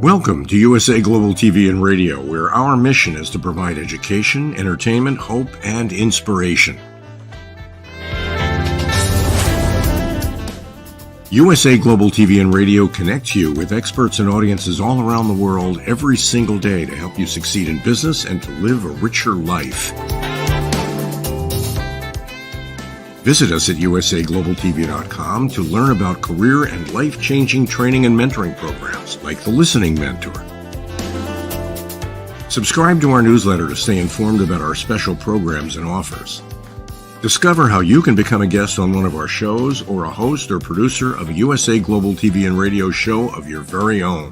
Welcome to USA Global TV and Radio, where our mission is to provide education, entertainment, hope, and inspiration. USA Global TV and Radio connects you with experts and audiences all around the world every single day to help you succeed in business and to live a richer life. Visit us at usaglobaltv.com to learn about career and life-changing training and mentoring programs like the Listening Mentor. Subscribe to our newsletter to stay informed about our special programs and offers. Discover how you can become a guest on one of our shows or a host or producer of a USA Global TV and Radio show of your very own.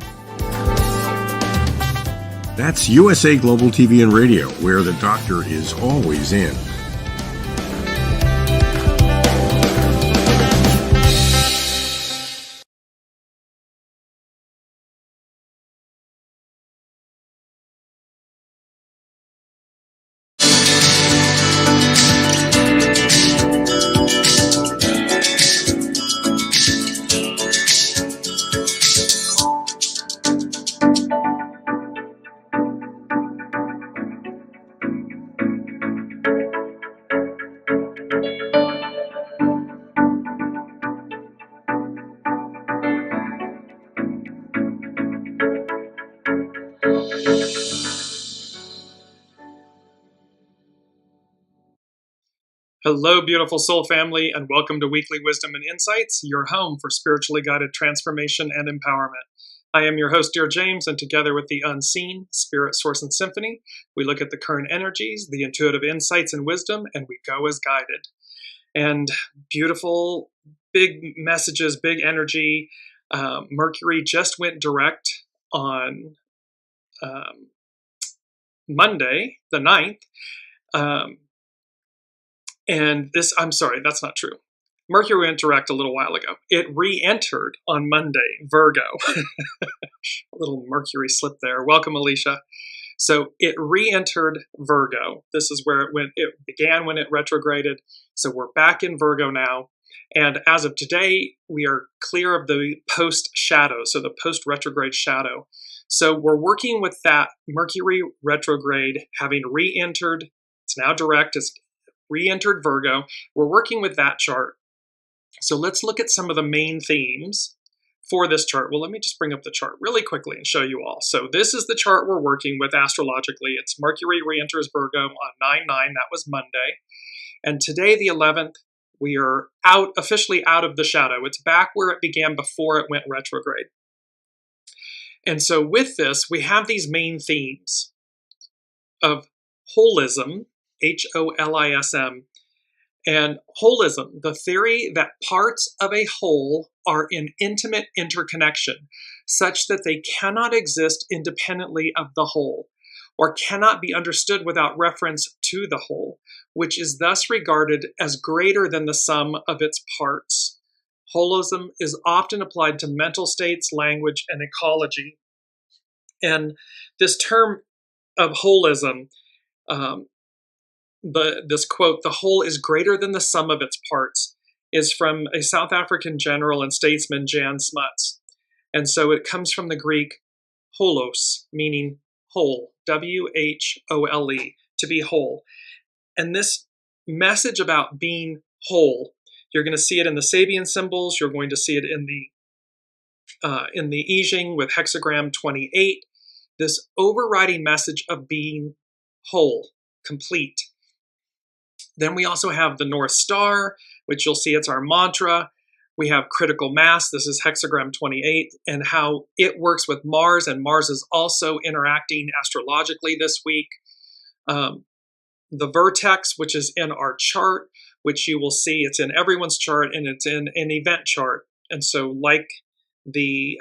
That's USA Global TV and Radio, where the doctor is always in. Hello, beautiful soul family, and welcome to Weekly Wisdom and Insights, your home for spiritually guided transformation and empowerment. I am your host, Dearjames, and together with the unseen, Spirit, Source, and Symphony, we look at the current energies, the intuitive insights and wisdom, and we go as guided. And beautiful, big messages, big energy. Mercury just went direct on Monday, the 9th. And this, I'm sorry, that's not true. Mercury went direct a little while ago. It re-entered on Monday, Virgo. A little Mercury slip there. Welcome, Alicia. So it re-entered Virgo. This is where it began when it retrograded. So we're back in Virgo now. And as of today, we are clear of the post-shadow, so the post-retrograde shadow. So we're working with that Mercury retrograde having re-entered. It's now direct. It's re-entered Virgo. We're working with that chart. So let's look at some of the main themes for this chart. Well, let me just bring up the chart really quickly and show you all. So this is the chart we're working with astrologically. It's Mercury re-enters Virgo on 9/9. That was Monday. And today, the 11th, we are officially out of the shadow. It's back where it began before it went retrograde. And so with this, we have these main themes of holism, Holism, and holism, the theory that parts of a whole are in intimate interconnection, such that they cannot exist independently of the whole, or cannot be understood without reference to the whole, which is thus regarded as greater than the sum of its parts. Holism is often applied to mental states, language, and ecology. And this term of holism, this quote, "the whole is greater than the sum of its parts," is from a South African general and statesman, Jan Smuts. And so it comes from the Greek holos, meaning whole, W-H-O-L-E, to be whole. And this message about being whole, you're going to see it in the SABIAN symbols. You're going to see it in the I Ching with hexagram 28. This overriding message of being whole, complete. Then we also have the North Star, which you'll see it's our mantra. We have critical mass. This is hexagram 28, and how it works with Mars, and Mars is also interacting astrologically this week. The vertex, which is in our chart, which you will see, it's in everyone's chart, and it's in an event chart. And so like the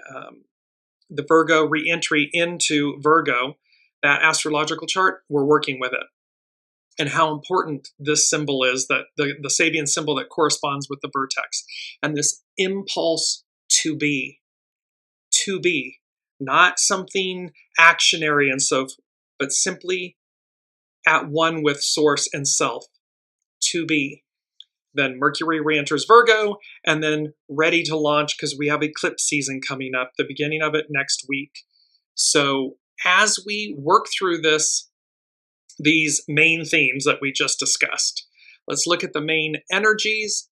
Virgo re-entry into Virgo, that astrological chart, we're working with it. And how important this symbol is, that the SABIAN symbol that corresponds with the vertex. And this impulse to be, not something actionary and so forth, but simply at one with source and self, to be. Then Mercury re-enters Virgo, and then ready to launch because we have eclipse season coming up, the beginning of it next week. So as we work through these main themes that we just discussed, let's look at the main energies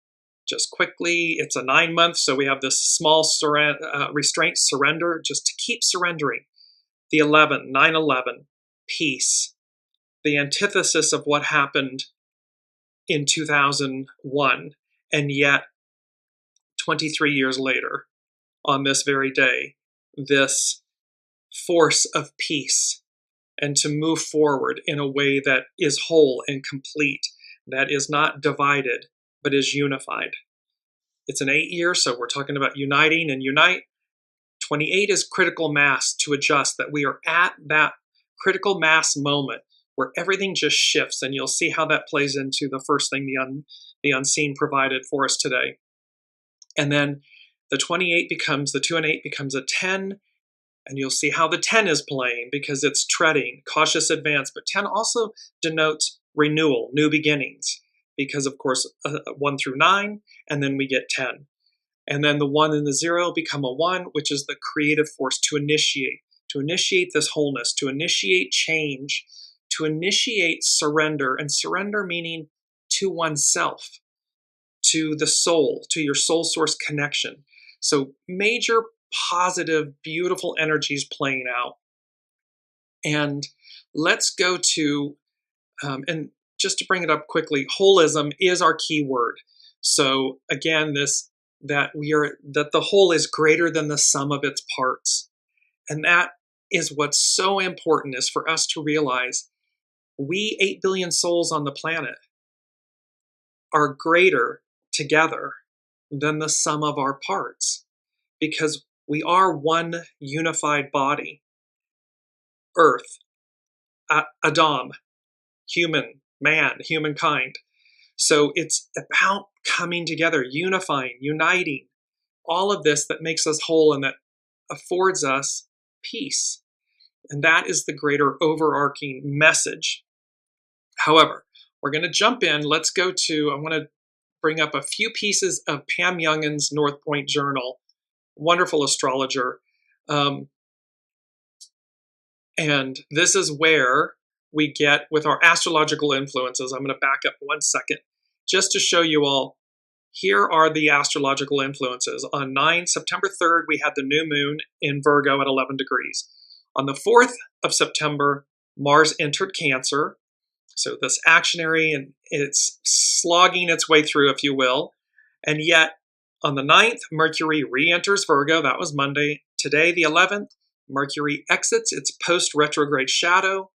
just quickly. It's a 9-month, so we have this small restraint, surrender, just to keep surrendering. The 11, 9/11, peace, the antithesis of what happened in 2001, and yet 23 years later, on this very day, this force of peace, and to move forward in a way that is whole and complete, that is not divided, but is unified. It's an 8-year, so we're talking about uniting and unite. 28 is critical mass, to adjust, that we are at that critical mass moment where everything just shifts, and you'll see how that plays into the first thing the unseen provided for us today. And then the 28 becomes, the 2 and 8 becomes a 10, and you'll see how the 10 is playing because it's treading, cautious advance. But 10 also denotes renewal, new beginnings, because of course 1 through 9, and then we get 10. And then the 1 and the 0 become a 1, which is the creative force to initiate this wholeness, to initiate change, to initiate surrender, and surrender meaning to oneself, to the soul, to your soul source connection. So major positive, beautiful energies playing out. And let's go to, and just to bring it up quickly, holism is our key word. So again, that the whole is greater than the sum of its parts. And that is what's so important, is for us to realize we 8 billion souls on the planet are greater together than the sum of our parts, because we are one unified body. Earth, Adam, human, man, humankind. So it's about coming together, unifying, uniting, all of this that makes us whole and that affords us peace. And that is the greater overarching message. However, we're going to jump in. Let's go to, I want to bring up a few pieces of Pam Youngan's North Point Journal, wonderful astrologer. And this is where we get with our astrological influences. I'm going to back up 1 second just to show you all. Here are the astrological influences. On September 3rd, we had the new moon in Virgo at 11 degrees. On the 4th of September, Mars entered Cancer. So this actionary, and it's slogging its way through, if you will. And yet, on the 9th, Mercury re-enters Virgo. That was Monday. Today, the 11th, Mercury exits its post-retrograde shadow.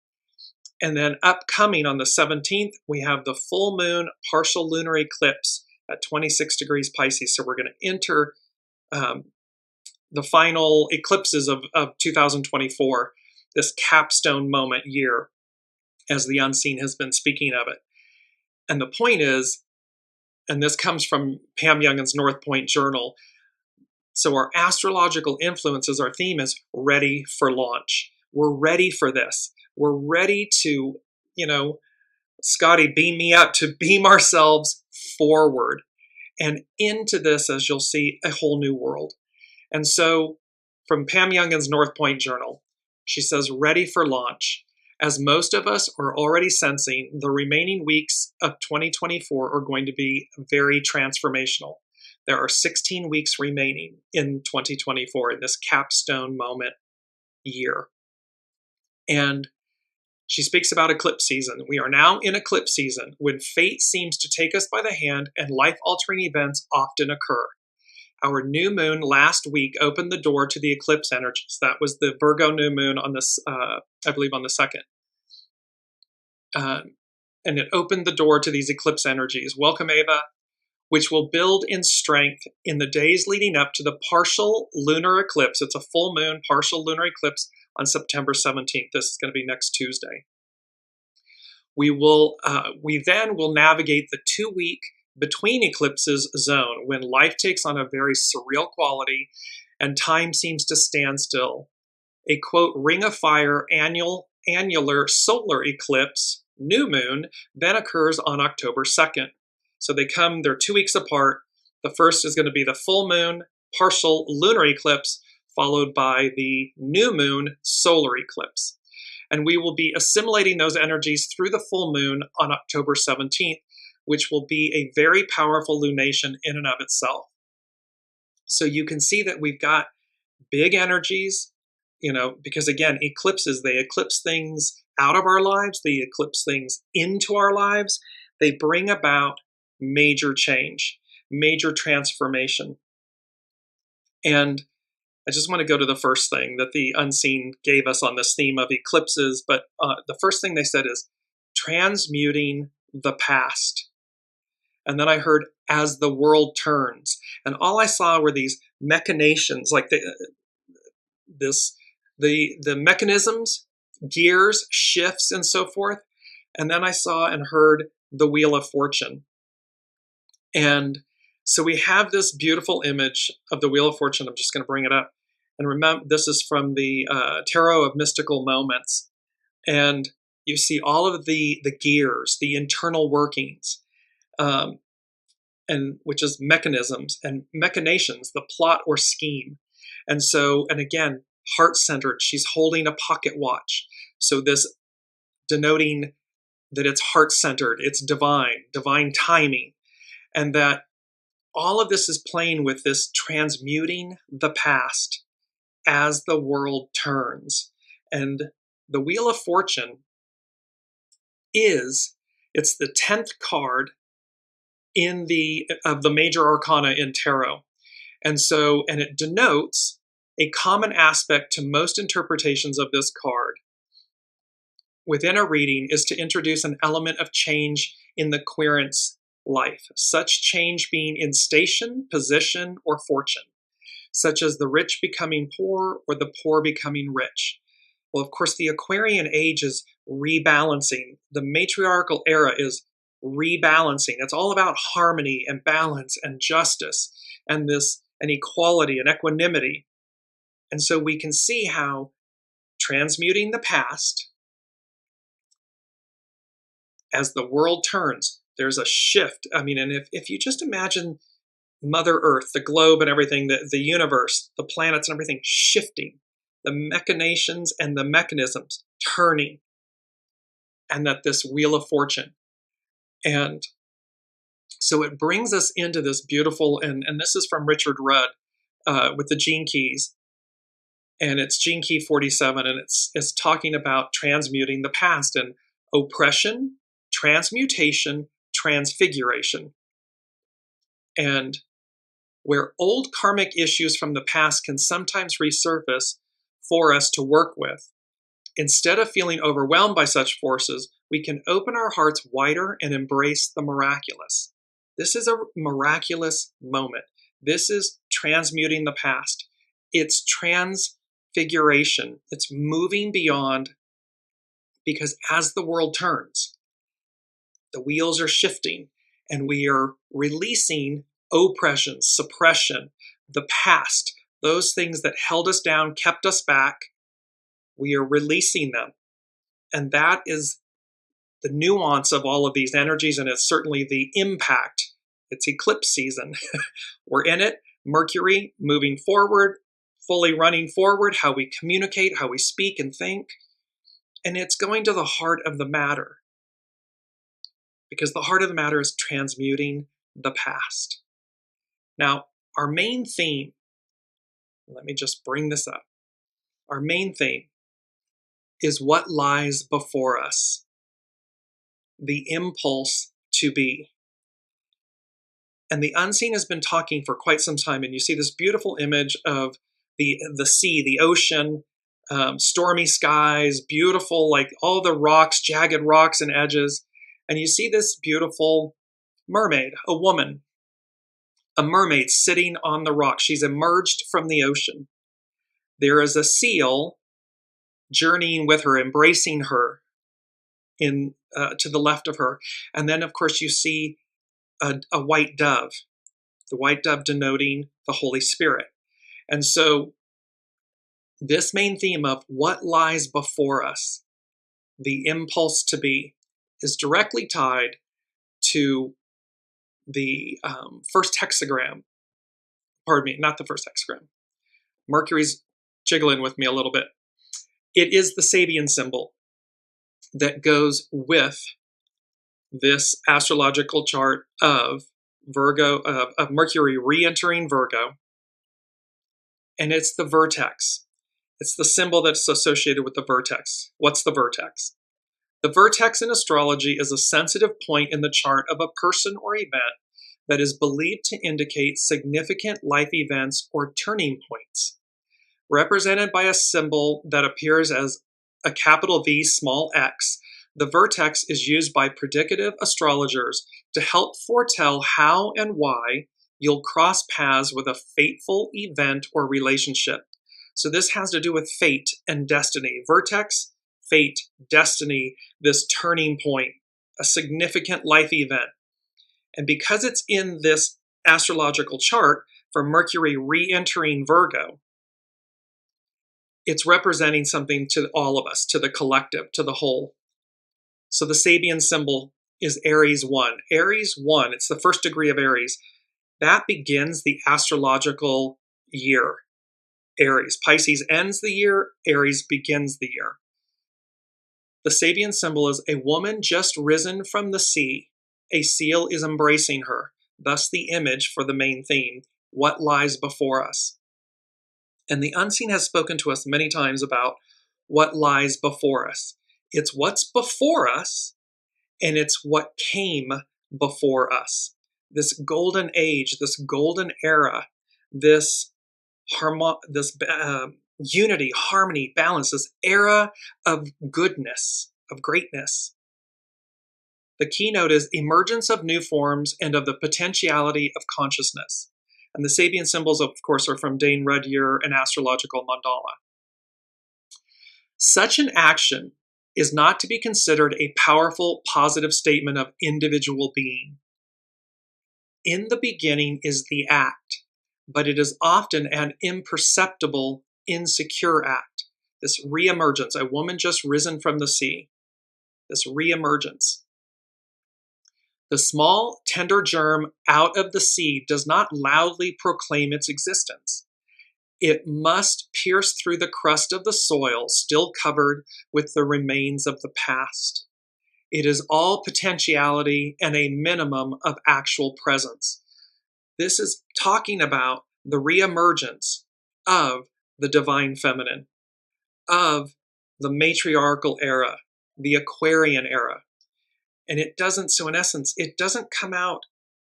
And then upcoming on the 17th, we have the full moon partial lunar eclipse at 26 degrees Pisces. So we're going to enter the final eclipses of 2024, this capstone moment year, as the unseen has been speaking of it. And the point is, and this comes from Pam Youngan's North Point Journal, so our astrological influences, our theme is ready for launch. We're ready for this. We're ready to, Scotty, beam me up, to beam ourselves forward and into this, as you'll see, a whole new world. And so from Pam Youngan's North Point Journal, she says, ready for launch. As most of us are already sensing, the remaining weeks of 2024 are going to be very transformational. There are 16 weeks remaining in 2024 in this capstone moment year. And she speaks about eclipse season. We are now in eclipse season, when fate seems to take us by the hand and life-altering events often occur. Our new moon last week opened the door to the eclipse energies. That was the Virgo new moon on this, I believe, on the 2nd. And it opened the door to these eclipse energies. Welcome, Ava, which will build in strength in the days leading up to the partial lunar eclipse. It's a full moon partial lunar eclipse on September 17th. This is going to be next Tuesday. We then will navigate the 2-week between eclipses zone, when life takes on a very surreal quality and time seems to stand still. A quote, ring of fire annular solar eclipse, new moon, then occurs on October 2nd. So they're 2 weeks apart. The first is going to be the full moon partial lunar eclipse, followed by the new moon solar eclipse. And we will be assimilating those energies through the full moon on October 17th, which will be a very powerful lunation in and of itself. So you can see that we've got big energies, because again, eclipses, they eclipse things out of our lives, they eclipse things into our lives. They bring about major change, major transformation. And I just want to go to the first thing that the unseen gave us on this theme of eclipses. But the first thing they said is transmuting the past. And then I heard as the world turns. And all I saw were these machinations, like the mechanisms, gears, shifts, and so forth. And then I saw and heard the Wheel of Fortune. And so we have this beautiful image of the Wheel of Fortune. I'm just going to bring it up. And remember, this is from the Tarot of Mystical Moments. And you see all of the gears, the internal workings, and which is mechanisms and machinations, the plot or scheme. And so, and again, heart-centered, she's holding a pocket watch. So this denoting that it's heart-centered, it's divine timing, and that all of this is playing with this transmuting the past as the world turns. And the Wheel of Fortune it's the 10th card of the major arcana in tarot. And it denotes a common aspect to most interpretations of this card within a reading is to introduce an element of change in the querent's life, such change being in station, position, or fortune, such as the rich becoming poor or the poor becoming rich. Well, of course, the Aquarian age is rebalancing. The matriarchal era is rebalancing. It's all about harmony and balance and justice and equality and equanimity. And so we can see how transmuting the past as the world turns, there's a shift. I mean, and if you just imagine Mother Earth, the globe and everything, the universe, the planets and everything shifting, the machinations and the mechanisms turning, and that this Wheel of Fortune. And so it brings us into this beautiful, and this is from Richard Rudd with the Gene Keys, and it's Gene Key 47, and it's talking about transmuting the past and oppression, transmutation, transfiguration. And where old karmic issues from the past can sometimes resurface for us to work with, instead of feeling overwhelmed by such forces, we can open our hearts wider and embrace the miraculous. This is a miraculous moment. This is transmuting the past. It's transfiguration. It's moving beyond, because as the world turns, the wheels are shifting and we are releasing oppression, suppression, the past, those things that held us down, kept us back. We are releasing them. And that is the nuance of all of these energies, and it's certainly the impact. It's eclipse season. We're in it. Mercury moving forward, fully running forward, how we communicate, how we speak and think. And it's going to the heart of the matter, because the heart of the matter is transmuting the past. Now, our main theme, let me just bring this up. Our main theme is what lies before us, the impulse to be. And the unseen has been talking for quite some time, and you see this beautiful image of the sea, the ocean, stormy skies, beautiful, like all the rocks, jagged rocks and edges. And you see this beautiful mermaid, a woman, a mermaid sitting on the rock. She's emerged from the ocean. There is a seal journeying with her, embracing her to the left of her. And then, of course, you see a white dove, the white dove denoting the Holy Spirit. And so this main theme of what lies before us, the impulse to be, is directly tied to the first hexagram. Pardon me, not the first hexagram. Mercury's jiggling with me a little bit. It is the SABIAN symbol that goes with this astrological chart of Virgo, of Mercury re-entering Virgo, and it's the vertex. It's the symbol that's associated with the vertex. What's the vertex? The vertex in astrology is a sensitive point in the chart of a person or event that is believed to indicate significant life events or turning points. Represented by a symbol that appears as a capital V small x, the vertex is used by predicative astrologers to help foretell how and why you'll cross paths with a fateful event or relationship. So this has to do with fate and destiny. Vertex, fate, destiny, this turning point, a significant life event. And because it's in this astrological chart for Mercury re-entering Virgo, it's representing something to all of us, to the collective, to the whole. So the SABIAN symbol is Aries 1. Aries 1, it's the first degree of Aries. That begins the astrological year. Aries. Pisces ends the year, Aries begins the year. The SABIAN symbol is a woman just risen from the sea. A seal is embracing her. Thus the image for the main theme, what lies before us. And the unseen has spoken to us many times about what lies before us. It's what's before us, and it's what came before us. This golden age, this golden era, this unity, harmony, balance, this era of goodness, of greatness. The keynote is emergence of new forms and of the potentiality of consciousness. And the SABIAN symbols, of course, are from Dane Rudhyar and Astrological Mandala. Such an action is not to be considered a powerful, positive statement of individual being. In the beginning is the act, but it is often an imperceptible, insecure act. This reemergence, a woman just risen from the sea, this reemergence. The small, tender germ out of the seed does not loudly proclaim its existence. It must pierce through the crust of the soil, still covered with the remains of the past. It is all potentiality and a minimum of actual presence. This is talking about the reemergence of the divine feminine, of the matriarchal era, the Aquarian era. And it doesn't, so in essence, it doesn't come out,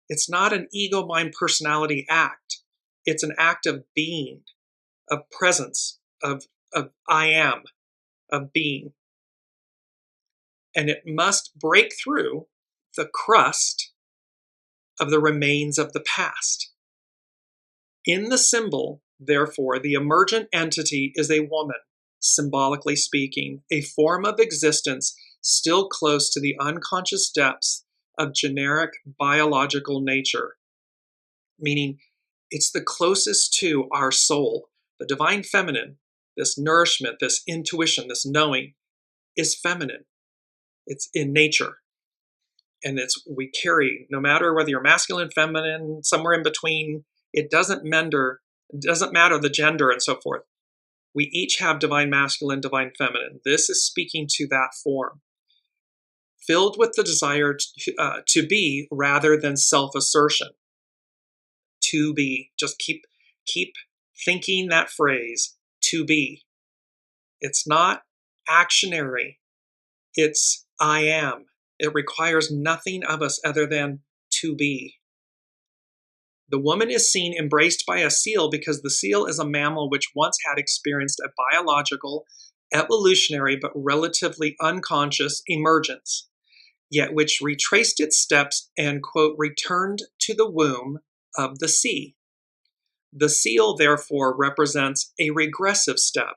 it's not an ego, mind, personality act. It's an act of being, of presence, of I am, of being. And it must break through the crust of the remains of the past. In the symbol, therefore, the emergent entity is a woman, symbolically speaking, a form of existence still close to the unconscious depths of generic biological nature, meaning it's the closest to our soul. The divine feminine, this nourishment, this intuition, this knowing, is feminine. It's in nature. And we carry, no matter whether you're masculine, feminine, somewhere in between, it doesn't matter the gender and so forth. We each have divine masculine, divine feminine. This is speaking to that form. Filled with the desire to be rather than self-assertion. To be. Just keep thinking that phrase, to be. It's not actionary. It's I am. It requires nothing of us other than to be. The woman is seen embraced by a seal because the seal is a mammal which once had experienced a biological, evolutionary, but relatively unconscious emergence, yet which retraced its steps and, quote, returned to the womb of the sea. The seal, therefore, represents a regressive step.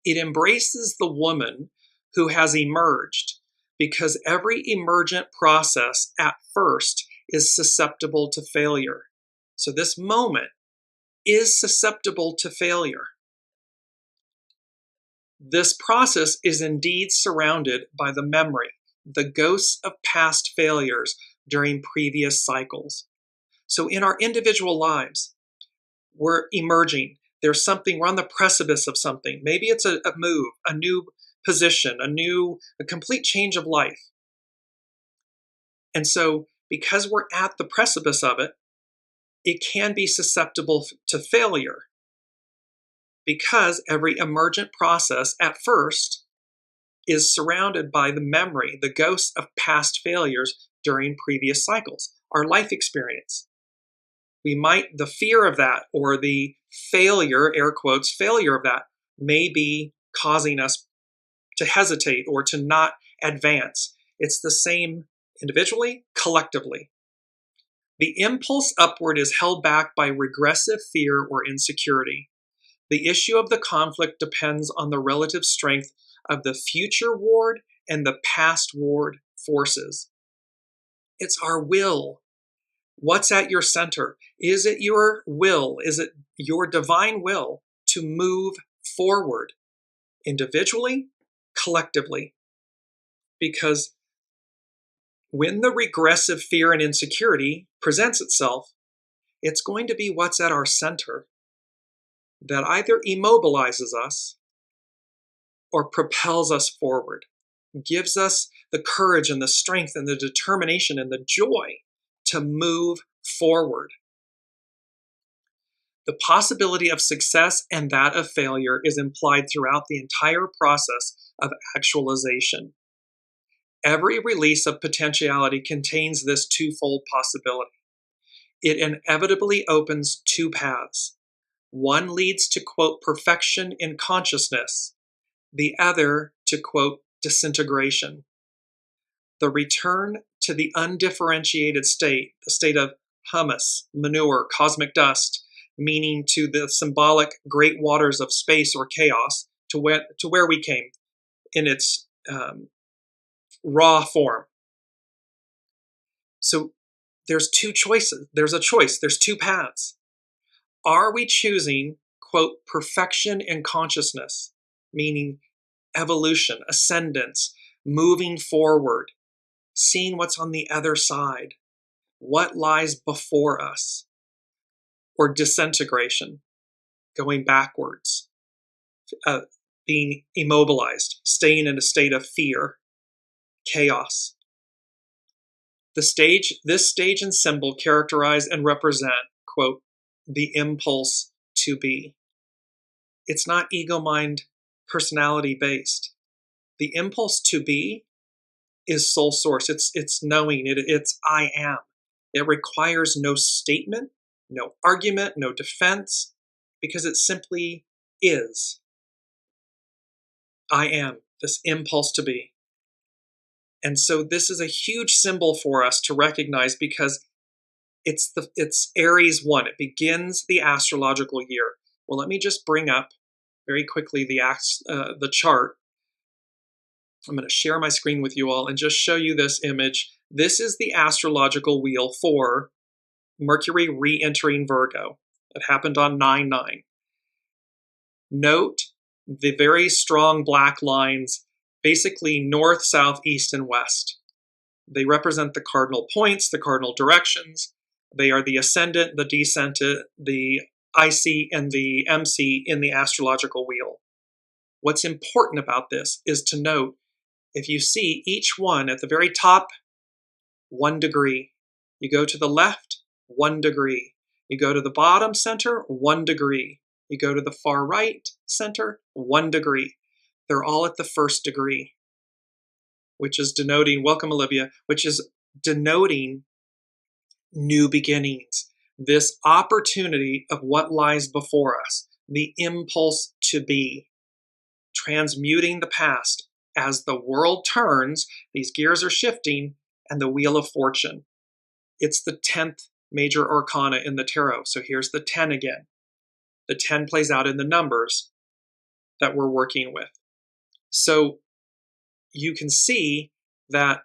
It embraces the woman who has emerged because every emergent process at first is susceptible to failure. So this moment is susceptible to failure. This process is indeed surrounded by the memory, the ghosts of past failures during previous cycles. So in our individual lives, We're emerging. There's something, we're on the precipice of something. Maybe it's a move, a new position, a complete change of life. And so because we're at the precipice of it, it can be susceptible to failure, because every emergent process at first is surrounded by the memory, the ghosts of past failures during previous cycles, our life experience. The fear of that, or the failure, air quotes, failure of that, may be causing us to hesitate or to not advance. It's the same individually, collectively. The impulse upward is held back by regressive fear or insecurity. The issue of the conflict depends on the relative strength of the future ward and the past ward forces. It's our will. What's at your center? Is it your will? Is it your divine will to move forward individually, collectively? Because when the regressive fear and insecurity presents itself, it's going to be what's at our center that either immobilizes us or propels us forward, gives us the courage and the strength and the determination and the joy to move forward. The possibility of success and that of failure is implied throughout the entire process of actualization. Every release of potentiality contains this twofold possibility. It inevitably opens two paths. One leads to, quote, perfection in consciousness, the other to, quote, disintegration. The return to the undifferentiated state, the state of humus, manure, cosmic dust, meaning to the symbolic great waters of space or chaos, to where we came in its raw form. So there's two choices. There's a choice. There's two paths. Are we choosing, quote, perfection in consciousness, meaning evolution, ascendance, moving forward, seeing what's on the other side, what lies before us, or disintegration, going backwards, being immobilized, staying in a state of fear, chaos? This stage and symbol characterize and represent, quote, the impulse to be. It's not ego mind personality based. The impulse to be is soul source. It's knowing. It's I am. It requires no statement, no argument, no defense, because it simply is. I am, this impulse to be. And so this is a huge symbol for us to recognize, because it's Aries 1. It begins the astrological year. Well, let me just bring up very quickly the chart. I'm going to share my screen with you all and just show you this image. This is the astrological wheel for Mercury re-entering Virgo. It happened on 9/9. Note the very strong black lines, basically north, south, east, and west. They represent the cardinal points, the cardinal directions. They are the ascendant, the descendant, the IC, and the MC in the astrological wheel. What's important about this is to note, if you see each one at the very top, 1 degree. You go to the left, 1 degree. You go to the bottom center, 1 degree. You go to the far right center, 1 degree. They're all at the first degree, which is denoting, welcome Olivia, which is denoting new beginnings. This opportunity of what lies before us, the impulse to be, transmuting the past. As the world turns, these gears are shifting, and the Wheel of Fortune. It's the 10th major arcana in the tarot. So here's the 10 again. The 10 plays out in the numbers that we're working with. So you can see that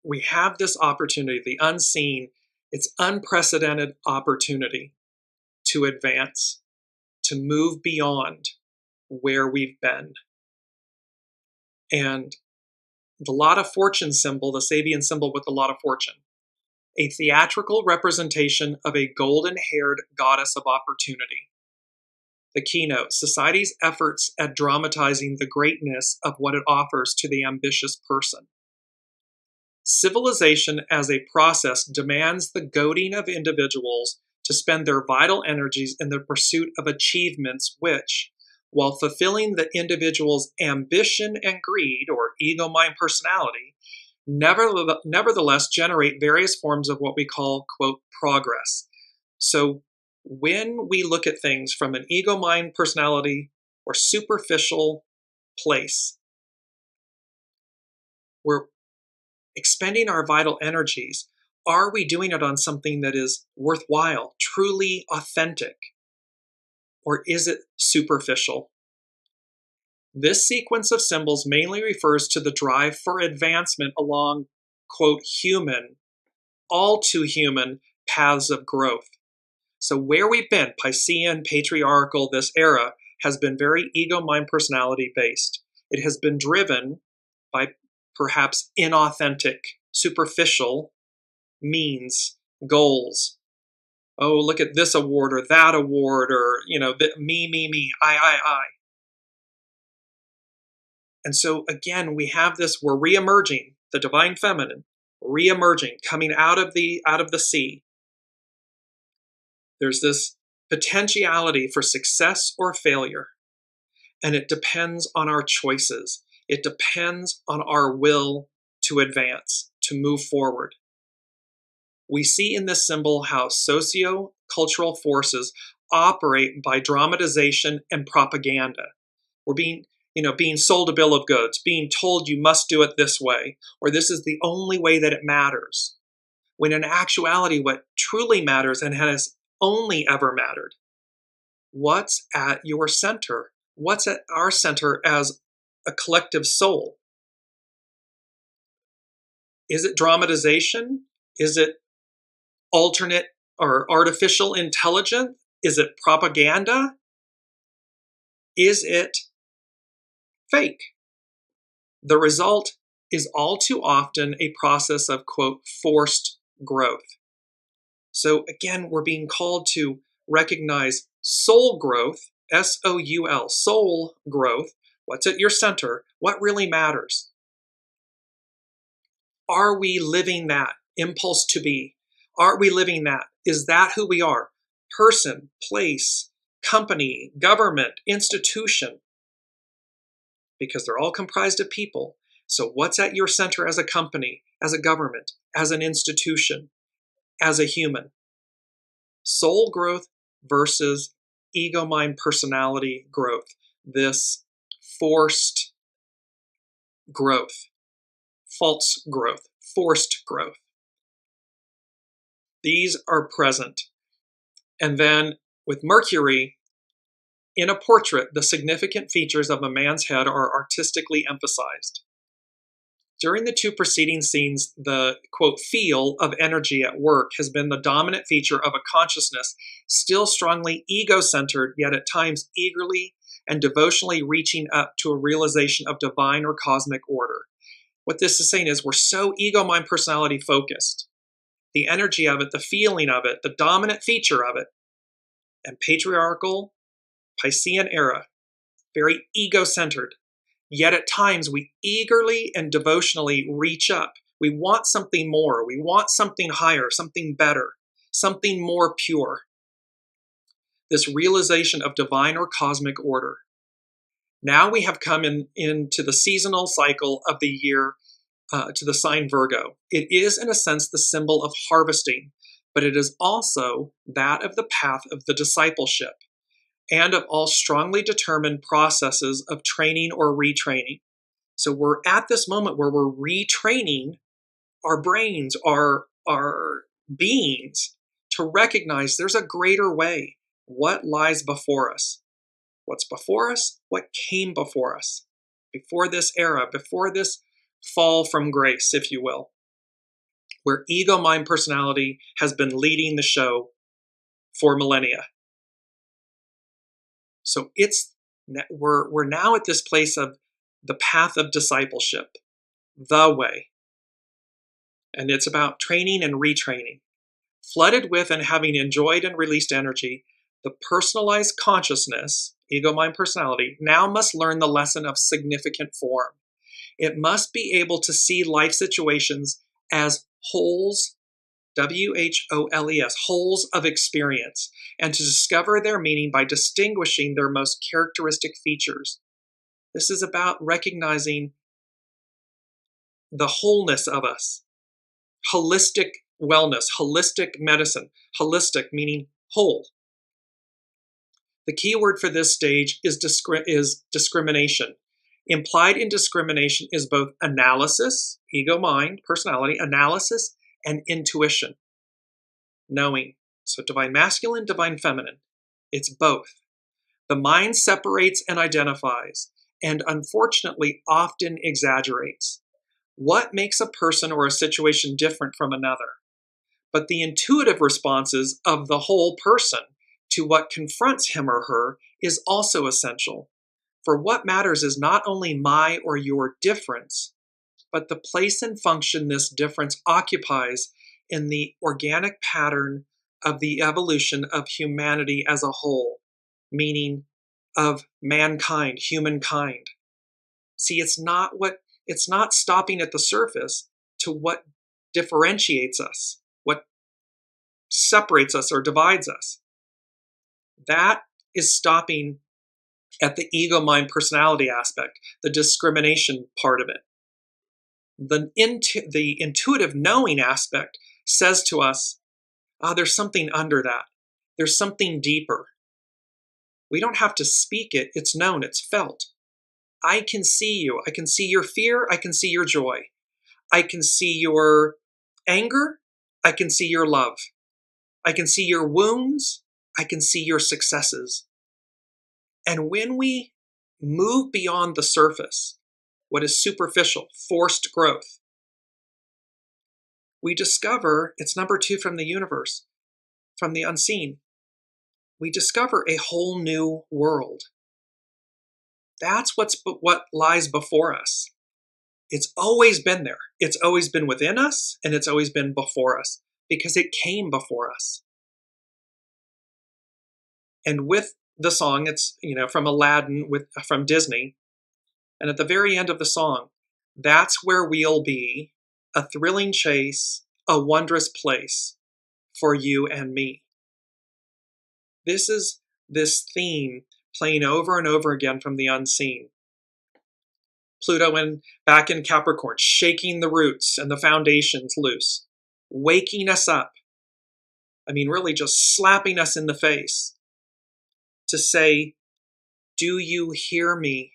we have this opportunity, the unseen, it's unprecedented opportunity to advance, to move beyond where we've been. And the Lot of Fortune symbol, the SABIAN symbol with the Lot of Fortune, a theatrical representation of a golden-haired goddess of opportunity. The keynote, society's efforts at dramatizing the greatness of what it offers to the ambitious person. Civilization as a process demands the goading of individuals to spend their vital energies in the pursuit of achievements which, while fulfilling the individual's ambition and greed, or ego, mind, personality, nevertheless generate various forms of what we call, quote, progress. So when we look at things from an ego, mind, personality, or superficial place, we're expending our vital energies. Are we doing it on something that is worthwhile, truly authentic? Or is it superficial? This sequence of symbols mainly refers to the drive for advancement along, quote, human, all too human paths of growth. So where we've been, Piscean, patriarchal, this era, has been very ego, mind, personality based. It has been driven by perhaps inauthentic, superficial means, goals. Oh, look at this award or that award, or, me, I. And so again, we have this, we're re-emerging, the divine feminine, re-emerging, coming out of the sea. There's this potentiality for success or failure, and it depends on our choices. It depends on our will to advance, to move forward. We see in this symbol how socio-cultural forces operate by dramatization and propaganda. We're being sold a bill of goods, being told you must do it this way, or this is the only way that it matters. When in actuality, what truly matters and has only ever mattered, what's at your center? What's at our center as a collective soul? Is it dramatization? Is it alternate or artificial intelligence? Is it propaganda? Is it fake? The result is all too often a process of, quote, forced growth. So again, we're being called to recognize soul growth, S-O-U-L, soul growth. What's at your center? What really matters? Are we living that impulse to be? Are we living that? Is that who we are? Person, place, company, government, institution. Because they're all comprised of people. So what's at your center as a company, as a government, as an institution, as a human? Soul growth versus ego, mind, personality growth. This forced growth, false growth, forced growth. These are present. And then with Mercury, in a portrait, the significant features of a man's head are artistically emphasized. During the two preceding scenes, the, quote, feel of energy at work has been the dominant feature of a consciousness still strongly ego-centered, yet at times eagerly and devotionally reaching up to a realization of divine or cosmic order. What this is saying is we're so ego, mind, personality focused. The energy of it, the feeling of it, the dominant feature of it, and patriarchal, Piscean era, very ego-centered. Yet at times we eagerly and devotionally reach up. We want something more. We want something higher, something better, something more pure. This realization of divine or cosmic order. Now we have come into the seasonal cycle of the year to the sign Virgo. It is, in a sense, the symbol of harvesting, but it is also that of the path of the discipleship, and of all strongly determined processes of training or retraining. So we're at this moment where we're retraining our brains, our beings, to recognize there's a greater way. What lies before us? What's before us? What came before us? Before this era, before this fall from grace, if you will, where ego, mind, personality has been leading the show for millennia. So we're now at this place of the path of discipleship, the way. And it's about training and retraining. Flooded with and having enjoyed and released energy, the personalized consciousness, ego, mind, personality, now must learn the lesson of significant form. It must be able to see life situations as wholes, WHOLES, wholes of experience, and to discover their meaning by distinguishing their most characteristic features. This is about recognizing the wholeness of us, holistic wellness, holistic medicine, holistic meaning whole. The key word for this stage is discrimination. Implied in discrimination is both analysis, ego, mind, personality, analysis, and intuition, knowing. So divine masculine, divine feminine. It's both. The mind separates and identifies, and unfortunately often exaggerates. What makes a person or a situation different from another? But the intuitive responses of the whole person to what confronts him or her is also essential. For what matters is not only my or your difference, but the place and function this difference occupies in the organic pattern of the evolution of humanity as a whole, meaning of mankind, humankind. See, it's not stopping at the surface to what differentiates us, what separates us or divides us. That is stopping at the ego, mind, personality aspect, the discrimination part of it. The intuitive knowing aspect says to us, there's something under that. There's something deeper. We don't have to speak it. It's known. It's felt. I can see you. I can see your fear. I can see your joy. I can see your anger. I can see your love. I can see your wounds. I can see your successes. And when we move beyond the surface, what is superficial, forced growth, we discover, it's number 2 from the universe, from the unseen. We discover a whole new world. That's what lies before us. It's always been there. It's always been within us, and it's always been before us because it came before us. And with the song, it's from Aladdin from Disney, and at the very end of the song, that's where we'll be, a thrilling chase, a wondrous place for you and me. This is this theme playing over and over again from the unseen. Pluto back in Capricorn, shaking the roots and the foundations loose, waking us up. Really just slapping us in the face to say, do you hear me?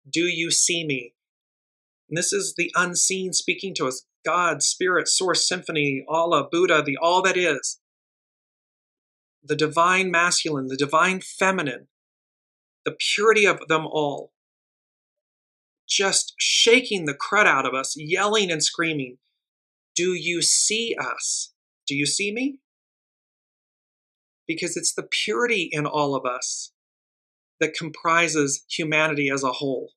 Do you see me? And this is the unseen speaking to us. God, Spirit, Source, Symphony, Allah, Buddha, the all that is. The divine masculine, the divine feminine, the purity of them all. Just shaking the crud out of us, yelling and screaming, do you see us? Do you see me? Because it's the purity in all of us that comprises humanity as a whole.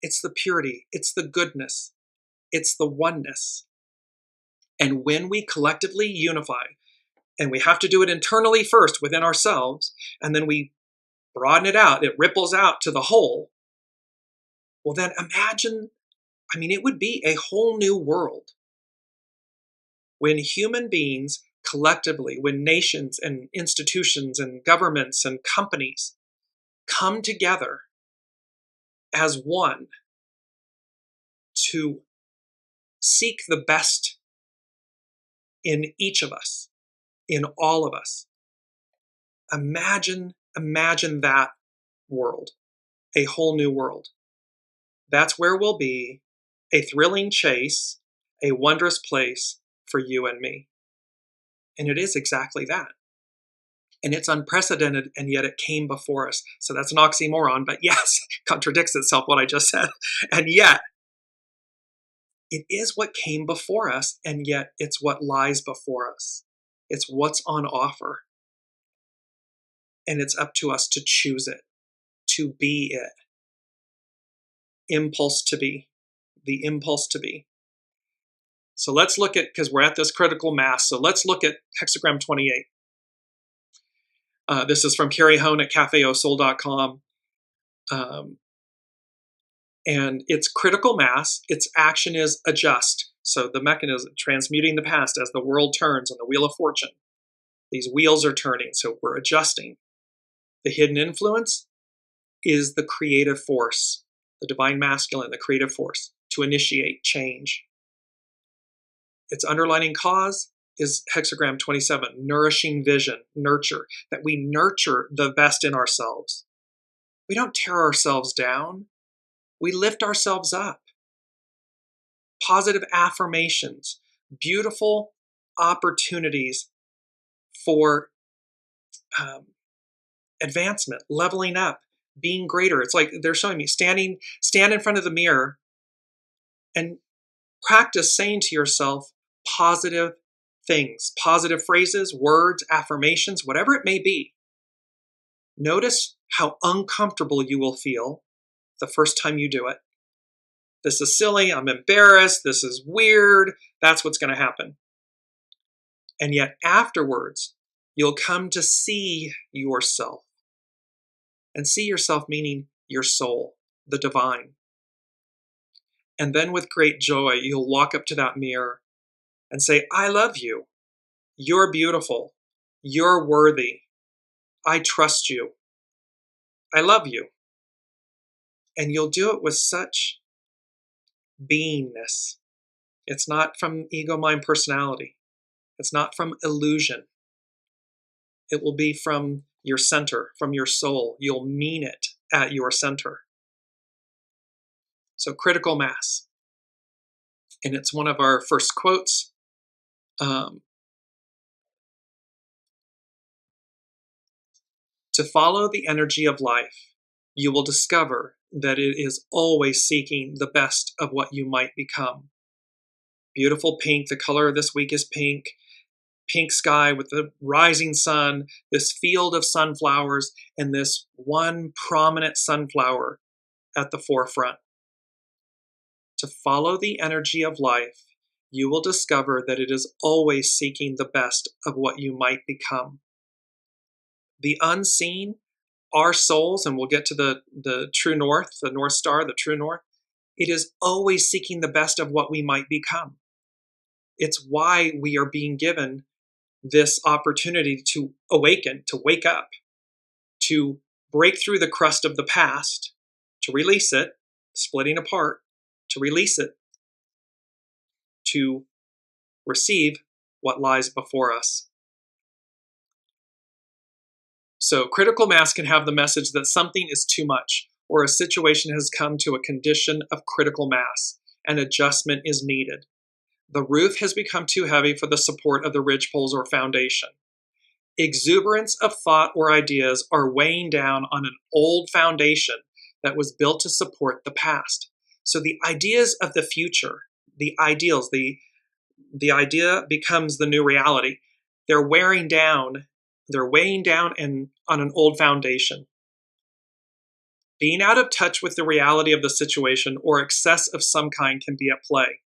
It's the purity, it's the goodness, it's the oneness. And when we collectively unify, and we have to do it internally first within ourselves, and then we broaden it out, it ripples out to the whole, well then imagine, it would be a whole new world. When human beings collectively, when nations and institutions and governments and companies come together as one to seek the best in each of us, in all of us. Imagine that world, a whole new world. That's where we'll be, a thrilling chase, a wondrous place for you and me. And it is exactly that. And it's unprecedented, and yet it came before us. So that's an oxymoron, but yes, contradicts itself what I just said. And yet, it is what came before us, and yet it's what lies before us. It's what's on offer. And it's up to us to choose it, to be it. Impulse to be, the impulse to be. So let's look at, because we're at this critical mass, so let's look at hexagram 28. This is from Carrie Hone at cafeausoul.com. And its critical mass, its action is adjust. So the mechanism, transmuting the past as the world turns on the wheel of fortune. These wheels are turning, so we're adjusting. The hidden influence is the creative force, the divine masculine, the creative force, to initiate change. Its underlining cause is hexagram 27, nourishing vision, nurture, that we nurture the best in ourselves. We don't tear ourselves down. We lift ourselves up. Positive affirmations, beautiful opportunities for advancement, leveling up, being greater. It's like they're showing me stand in front of the mirror and practice saying to yourself positive things, positive phrases, words, affirmations, whatever it may be. Notice how uncomfortable you will feel the first time you do it. This is silly, I'm embarrassed, this is weird, that's what's going to happen. And yet afterwards, you'll come to see yourself. And see yourself meaning your soul, the divine. And then with great joy, you'll walk up to that mirror and say, I love you. You're beautiful. You're worthy. I trust you. I love you. And you'll do it with such beingness. It's not from ego, mind, personality. It's not from illusion. It will be from your center, from your soul. You'll mean it at your center. So critical mass. And it's one of our first quotes. To follow the energy of life, you will discover that it is always seeking the best of what you might become. Beautiful pink. The color of this week is pink. Pink sky with the rising sun, this field of sunflowers, and this one prominent sunflower at the forefront. To follow the energy of life, you will discover that it is always seeking the best of what you might become. The unseen, our souls, and we'll get to the true north, the North Star, the true north, it is always seeking the best of what we might become. It's why we are being given this opportunity to awaken, to wake up, to break through the crust of the past, to release it, splitting apart, to release it, to receive what lies before us. So critical mass can have the message that something is too much, or a situation has come to a condition of critical mass, and adjustment is needed. The roof has become too heavy for the support of the ridgepoles or foundation. Exuberance of thought or ideas are weighing down on an old foundation that was built to support the past. So the ideas of the future, the ideals, the idea becomes the new reality. They're wearing down. They're weighing down on an old foundation. Being out of touch with the reality of the situation or excess of some kind can be at play.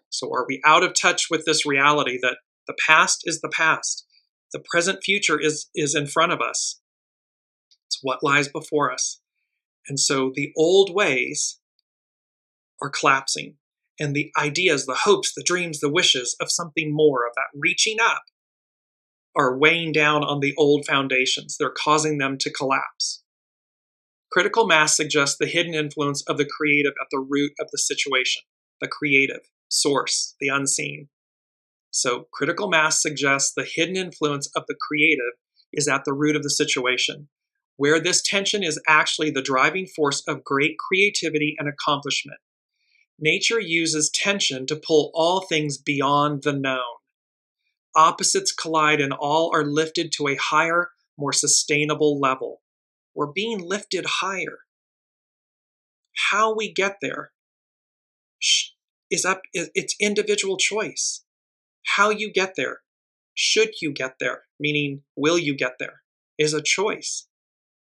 So are we out of touch with this reality that the past is the past? The present future is in front of us. It's what lies before us. And so the old ways are collapsing. And the ideas, the hopes, the dreams, the wishes of something more, of that reaching up, are weighing down on the old foundations. They're causing them to collapse. Critical mass suggests the hidden influence of the creative at the root of the situation, the creative source, the unseen. So critical mass suggests the hidden influence of the creative is at the root of the situation, where this tension is actually the driving force of great creativity and accomplishment. Nature uses tension to pull all things beyond the known. Opposites collide and all are lifted to a higher, more sustainable level. We're being lifted higher. How we get there it's individual choice. How you get there, should you get there, meaning will you get there, is a choice.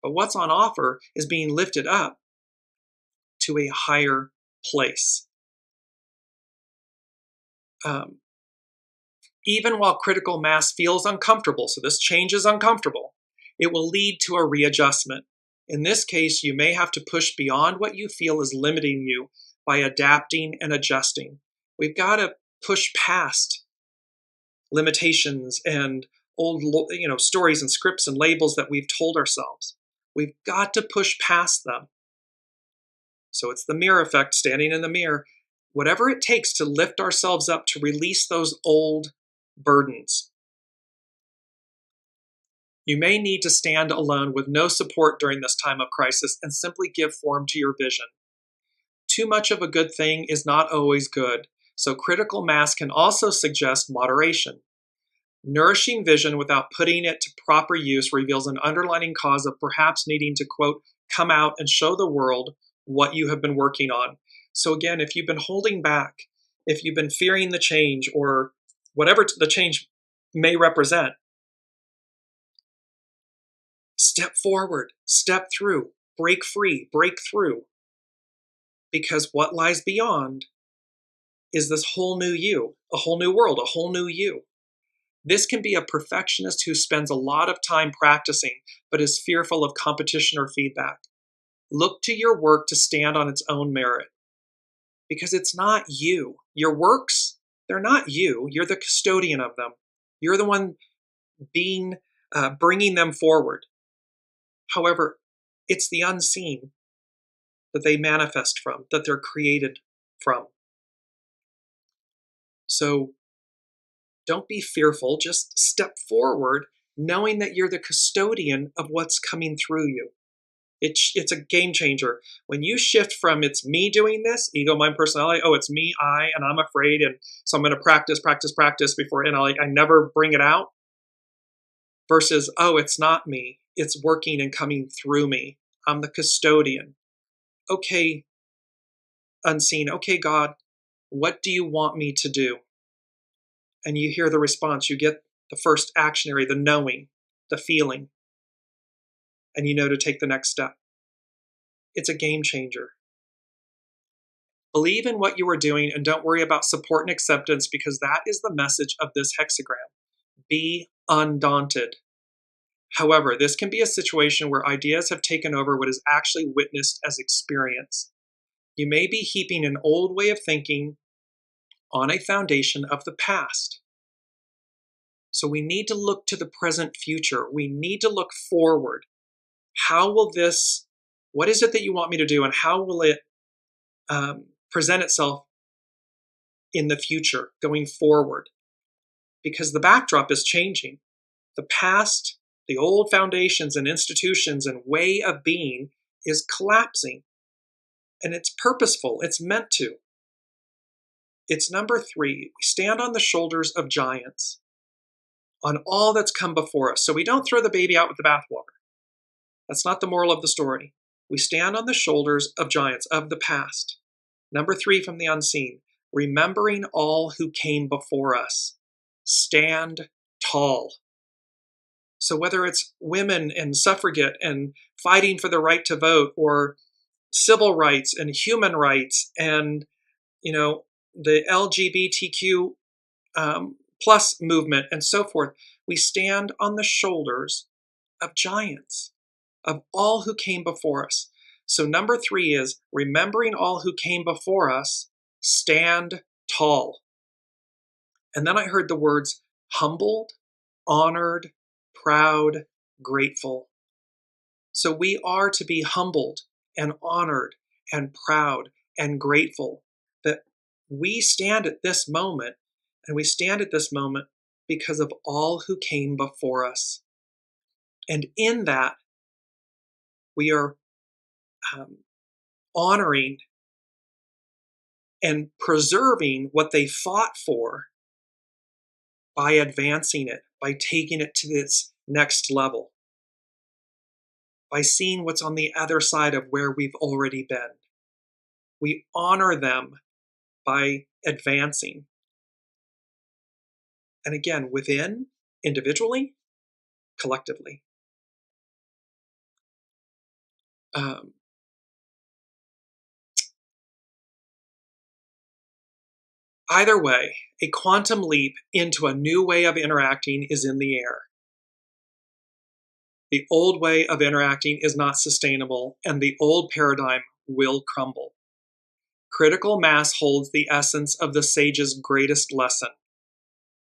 But what's on offer is being lifted up to a higher place. Even while critical mass feels uncomfortable, so this change is uncomfortable, it will lead to a readjustment. In this case, you may have to push beyond what you feel is limiting you by adapting and adjusting. We've got to push past limitations and old, stories and scripts and labels that we've told ourselves. We've got to push past them. So it's the mirror effect, standing in the mirror. Whatever it takes to lift ourselves up, to release those old burdens. You may need to stand alone with no support during this time of crisis and simply give form to your vision. Too much of a good thing is not always good, so critical mass can also suggest moderation. Nourishing vision without putting it to proper use reveals an underlying cause of perhaps needing to, quote, come out and show the world what you have been working on. So again, if you've been holding back, if you've been fearing the change or whatever the change may represent, step forward, step through, break free, break through. Because what lies beyond is this whole new you, a whole new world, a whole new you. This can be a perfectionist who spends a lot of time practicing, but is fearful of competition or feedback. Look to your work to stand on its own merit. Because it's not you. Your works, they're not you. You're the custodian of them. You're the one bringing them forward. However, it's the unseen that they manifest from, that they're created from. So don't be fearful, just step forward knowing that you're the custodian of what's coming through you. It's a game changer. When you shift from it's me doing this, ego, mind, personality, oh, it's me, and I'm afraid, and so I'm going to practice before, and I never bring it out, versus, oh, it's not me, it's working and coming through me. I'm the custodian. Okay, unseen, okay, God, what do you want me to do? And you hear the response, you get the first actionary, the knowing, the feeling, and you know to take the next step. It's a game changer. Believe in what you are doing and don't worry about support and acceptance, because that is the message of this hexagram. Be undaunted. However, this can be a situation where ideas have taken over what is actually witnessed as experience. You may be heaping an old way of thinking on a foundation of the past. So we need to look to the present future. We need to look forward. What is it that you want me to do, and how will it present itself in the future going forward? Because the backdrop is changing. The past, the old foundations and institutions and way of being is collapsing. And it's purposeful. It's meant to. It's number 3. We stand on the shoulders of giants, on all that's come before us. So we don't throw the baby out with the bathwater. That's not the moral of the story. We stand on the shoulders of giants of the past. Number 3 from the unseen, remembering all who came before us. Stand tall. So whether it's women and suffragette and fighting for the right to vote, or civil rights and human rights and, the LGBTQ plus movement and so forth, we stand on the shoulders of giants, of all who came before us. So number 3 is remembering all who came before us, stand tall. And then I heard the words humbled, honored, proud, grateful. So we are to be humbled and honored and proud and grateful that we stand at this moment, and we stand at this moment because of all who came before us. And in that, we are honoring and preserving what they fought for by advancing it, by taking it to its next level, by seeing what's on the other side of where we've already been. We honor them by advancing. And again, within, individually, collectively. I Either way, a quantum leap into a new way of interacting is in the air. The old way of interacting is not sustainable, and the old paradigm will crumble. Critical mass holds the essence of the sage's greatest lesson: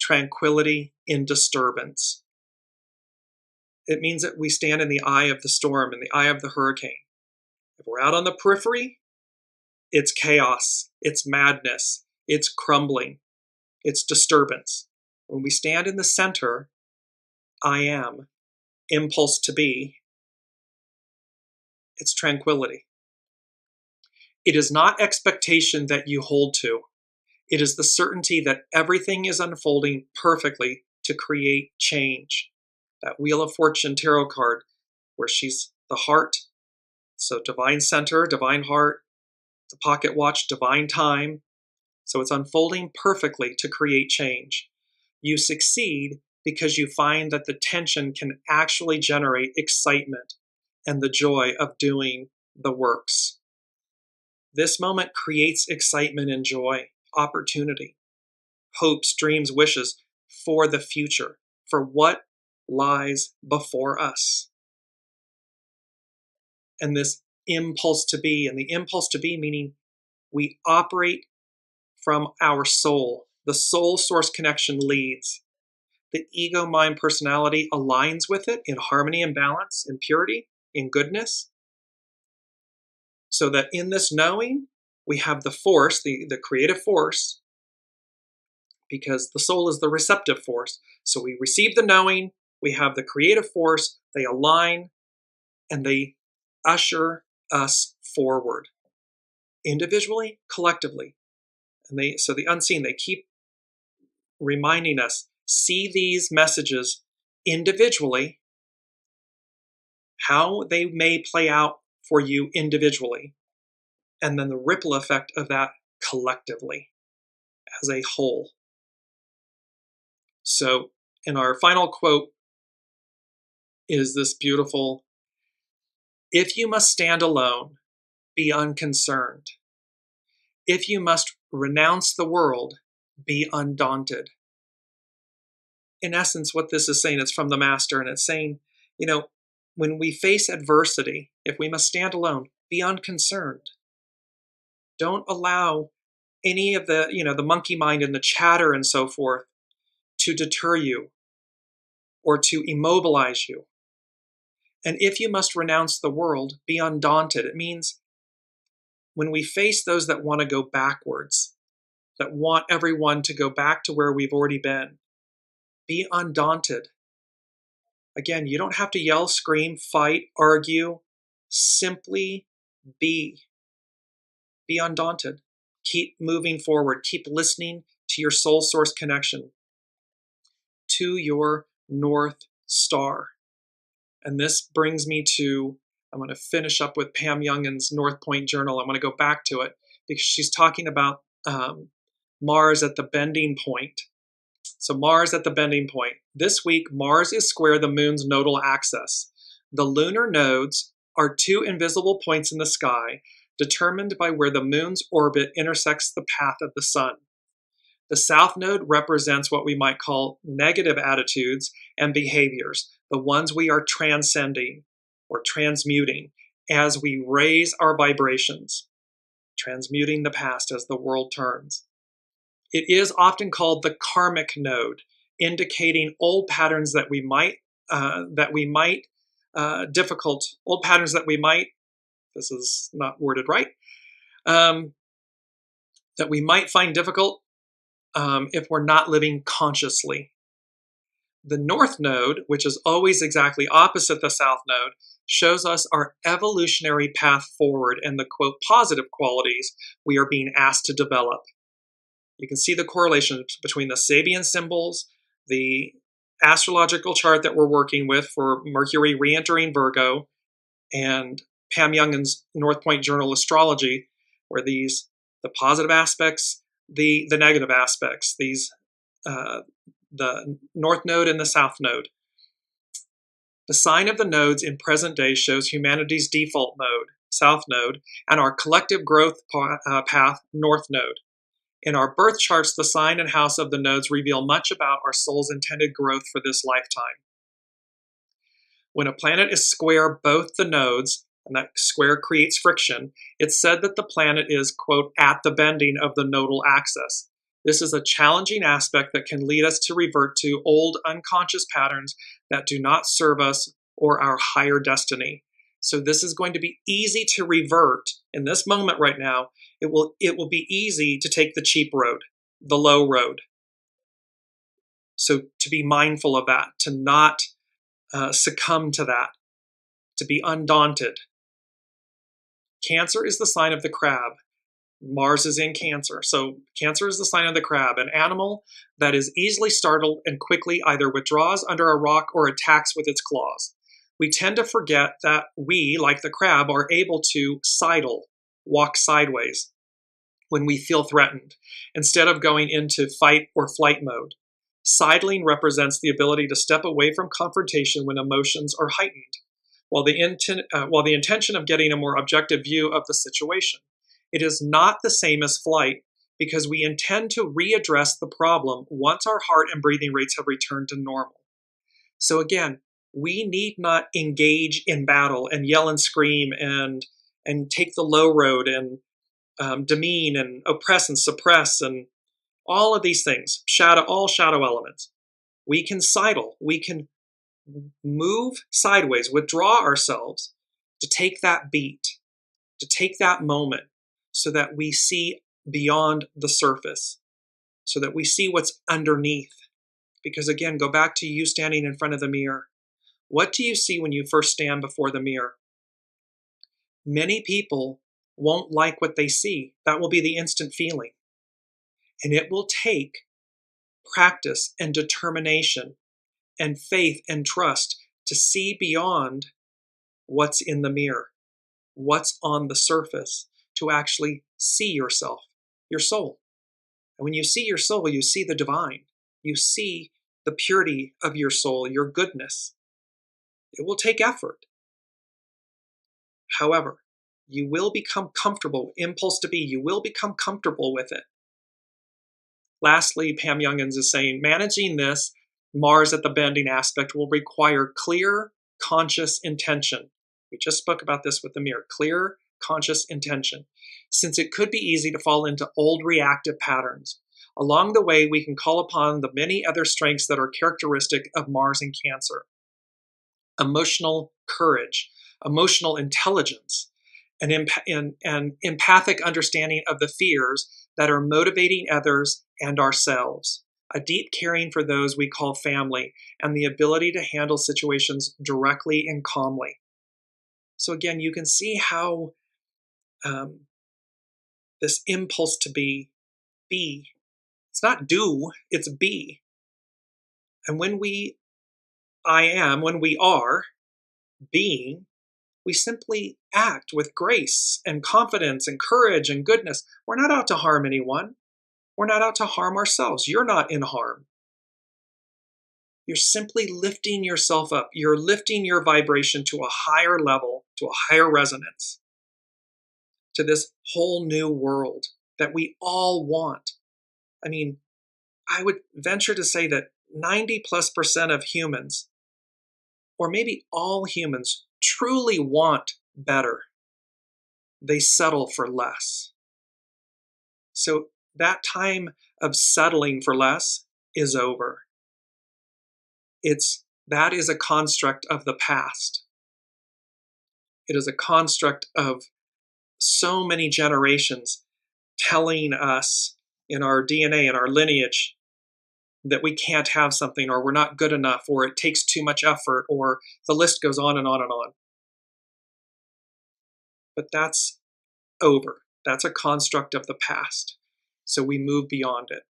tranquility in disturbance. It means that we stand in the eye of the storm, in the eye of the hurricane. If we're out on the periphery, it's chaos, it's madness, it's crumbling, it's disturbance. When we stand in the center, I am, impulse to be, it's tranquility. It is not expectation that you hold to. It is the certainty that everything is unfolding perfectly to create change. That Wheel of Fortune tarot card, where she's the heart, so divine center, divine heart, the pocket watch, divine time. So it's unfolding perfectly to create change. You succeed because you find that the tension can actually generate excitement and the joy of doing the works. This moment creates excitement and joy, opportunity, hopes, dreams, wishes for the future, for what lies before us. And this impulse to be, and the impulse to be meaning we operate from our soul. The soul source connection leads. The ego, mind, personality aligns with it in harmony and balance, in purity, in goodness. So that in this knowing, we have the force, the creative force, because the soul is the receptive force. So we receive the knowing, we have the creative force, they align, and they usher us forward, individually, collectively. And so the unseen, they keep reminding us, see these messages individually, how they may play out for you individually, and then the ripple effect of that collectively as a whole. So, in our final quote is this beautiful: if you must stand alone, be unconcerned. If you must renounce the world, be undaunted. In essence, what this is saying, it's from the Master, and it's saying, when we face adversity, if we must stand alone, be unconcerned. Don't allow any of the monkey mind and the chatter and so forth to deter you or to immobilize you. And if you must renounce the world, be undaunted. It means when we face those that want to go backwards, that want everyone to go back to where we've already been, be undaunted. Again, you don't have to yell, scream, fight, argue. Simply be. Be undaunted. Keep moving forward. Keep listening to your soul source connection, to your North Star. And this brings me to, I'm going to finish up with Pam Youngin's North Point Journal. I'm going to go back to it because she's talking about Mars at the bending point. So Mars at the bending point. This week, Mars is square the moon's nodal axis. The lunar nodes are two invisible points in the sky determined by where the moon's orbit intersects the path of the sun. The south node represents what we might call negative attitudes and behaviors, the ones we are transcending or transmuting as we raise our vibrations, transmuting the past as the world turns. It is often called the karmic node, indicating old patterns that we might, this is not worded right, that we might find difficult if we're not living consciously. The north node, which is always exactly opposite the south node, shows us our evolutionary path forward and the, quote, positive qualities we are being asked to develop. You can see the correlation between the Sabian symbols, the astrological chart that we're working with for Mercury re-entering Virgo, and Pam Youngin's North Point Journal Astrology, where the positive aspects, the negative aspects, the north node and the south node. The sign of the nodes in present day shows humanity's default node, south node, and our collective growth path, north node. In our birth charts, the sign and house of the nodes reveal much about our soul's intended growth for this lifetime. When a planet is square both the nodes, and that square creates friction, it's said that the planet is, quote, at the bending of the nodal axis. This is a challenging aspect that can lead us to revert to old unconscious patterns that do not serve us or our higher destiny. So this is going to be easy to revert in this moment right now. It will be easy to take the cheap road, the low road. So to be mindful of that, to not succumb to that, to be undaunted. Cancer is the sign of the crab. Mars is in Cancer. So Cancer is the sign of the crab, an animal that is easily startled and quickly either withdraws under a rock or attacks with its claws. We tend to forget that we, like the crab, are able to sidle, walk sideways when we feel threatened, instead of going into fight or flight mode. Sidling represents the ability to step away from confrontation when emotions are heightened, while the intention of getting a more objective view of the situation. It is not the same as flight because we intend to readdress the problem once our heart and breathing rates have returned to normal. So again, we need not engage in battle and yell and scream and take the low road and demean and oppress and suppress and all of these things, all shadow elements. We can sidle, we can move sideways, withdraw ourselves to take that beat, to take that moment so that we see beyond the surface, so that we see what's underneath. Because again, go back to you standing in front of the mirror. What do you see when you first stand before the mirror? Many people won't like what they see. That will be the instant feeling. And it will take practice and determination and faith and trust to see beyond what's in the mirror, what's on the surface, to actually see yourself, your soul. And when you see your soul, you see the divine. You see the purity of your soul, your goodness. It will take effort. However, you will become comfortable, impulse to be, you will become comfortable with it. Lastly, Pam Youngins is saying, managing this Mars at the bending aspect will require clear, conscious intention. We just spoke about this with the mirror. Clear, conscious intention, since it could be easy to fall into old reactive patterns. Along the way, we can call upon the many other strengths that are characteristic of Mars in Cancer. Emotional courage, emotional intelligence, and empathic understanding of the fears that are motivating others and ourselves, a deep caring for those we call family, and the ability to handle situations directly and calmly. So again, you can see how this impulse to be, it's not do, it's be. And when we are being, we simply act with grace and confidence and courage and goodness. We're not out to harm anyone. We're not out to harm ourselves. You're not in harm. You're simply lifting yourself up. You're lifting your vibration to a higher level, to a higher resonance, to this whole new world that we all want. I mean, I would venture to say that 90+% of humans, or maybe all humans, truly want better. They settle for less. So that time of settling for less is over. That is a construct of the past. It is a construct of so many generations telling us in our DNA, in our lineage, that we can't have something, or we're not good enough, or it takes too much effort, or the list goes on and on and on. But that's over. That's a construct of the past. So we move beyond it.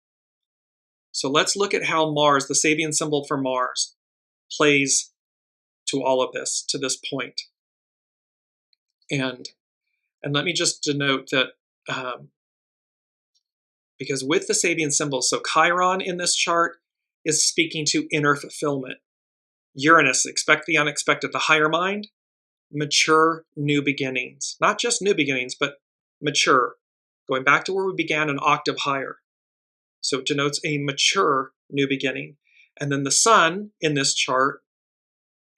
So let's look at how Mars, the Sabian symbol for Mars, plays to all of this, to this point. And let me just denote that because with the Sabian symbol, so Chiron in this chart is speaking to inner fulfillment. Uranus, expect the unexpected, the higher mind, mature new beginnings. Not just new beginnings, but mature. Going back to where we began, an octave higher. So it denotes a mature new beginning. And then the sun in this chart,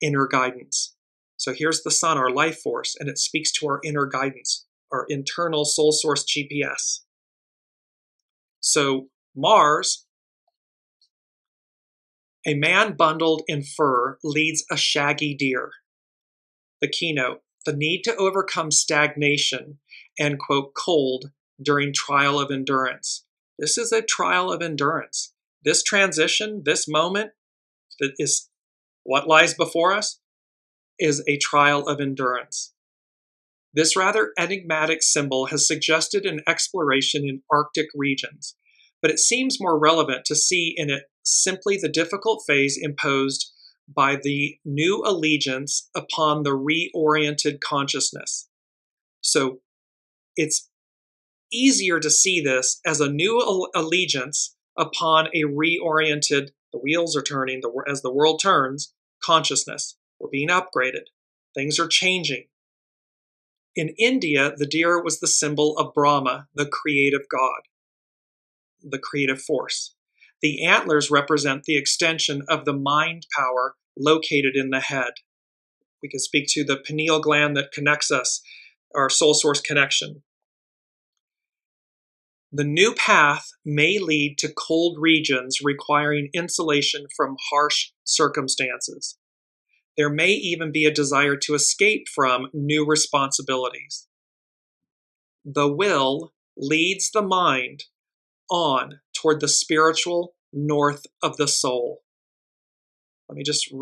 inner guidance. So here's the sun, our life force, and it speaks to our inner guidance, our internal soul source GPS. So Mars, a man bundled in fur leads a shaggy deer. The keynote, the need to overcome stagnation and, quote, cold during trial of endurance. This is a trial of endurance. This transition, this moment that is what lies before us, is a trial of endurance. This rather enigmatic symbol has suggested an exploration in Arctic regions, but it seems more relevant to see in it simply the difficult phase imposed by the new allegiance upon the reoriented consciousness. So it's easier to see this as a new allegiance upon a reoriented, the wheels are turning, as the world turns, consciousness. We're being upgraded. Things are changing. In India, the deer was the symbol of Brahma, the creative god, the creative force. The antlers represent the extension of the mind power located in the head. We can speak to the pineal gland that connects us, our soul source connection. The new path may lead to cold regions requiring insulation from harsh circumstances. There may even be a desire to escape from new responsibilities. The will leads the mind on toward the spiritual north of the soul. Let me just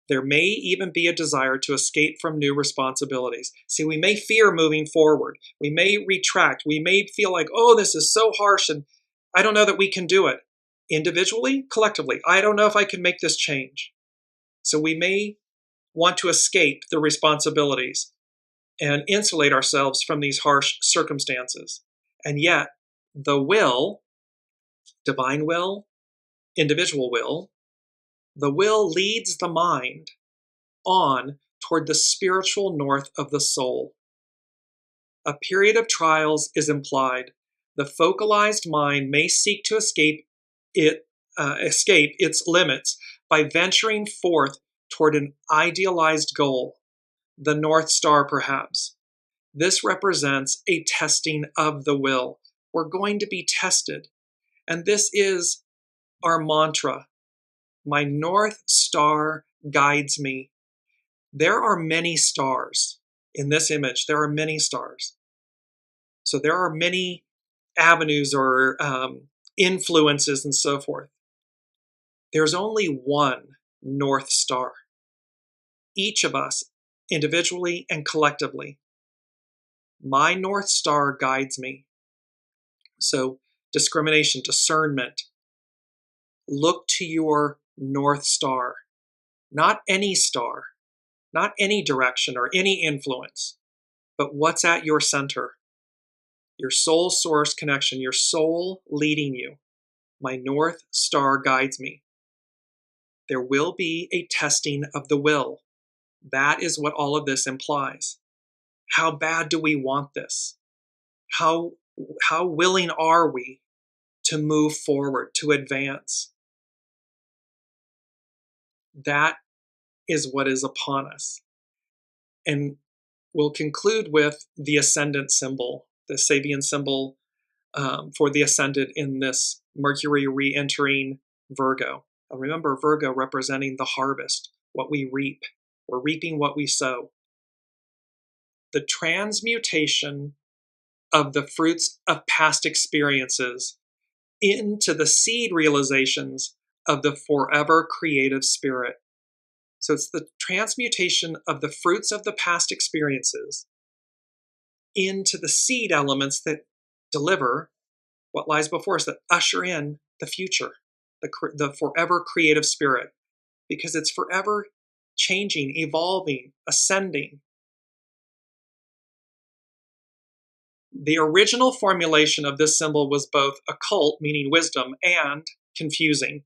there may even be a desire to escape from new responsibilities. See, we may fear moving forward. We may retract. We may feel like, oh, this is so harsh and I don't know that we can do it. Individually, collectively, I don't know if I can make this change. So we may want to escape the responsibilities and insulate ourselves from these harsh circumstances. And yet, the will, divine will, individual will, the will leads the mind on toward the spiritual north of the soul. A period of trials is implied. The focalized mind may seek to escape its limits by venturing forth toward an idealized goal, the North Star perhaps. This represents a testing of the will. We're going to be tested. And this is our mantra. My North Star guides me. There are many stars. In this image, there are many stars. So there are many avenues or influences and so forth. There's only one North Star. Each of us, individually and collectively. My North Star guides me. So discrimination, discernment. Look to your North Star. Not any star, not any direction or any influence, but what's at your center. Your soul source connection, your soul leading you. My North Star guides me. There will be a testing of the will. That is what all of this implies. How bad do we want this? How willing are we to move forward, to advance? That is what is upon us. And we'll conclude with the ascendant symbol, the SABIAN symbol for the ascendant in this Mercury re-entering Virgo. And remember, Virgo representing the harvest, what we reap. We're reaping what we sow. The transmutation of the fruits of past experiences into the seed realizations of the forever creative spirit. So it's the transmutation of the fruits of the past experiences into the seed elements that deliver what lies before us, that usher in the future, the forever creative spirit, because it's forever changing, evolving, ascending. The original formulation of this symbol was both occult, meaning wisdom, and confusing.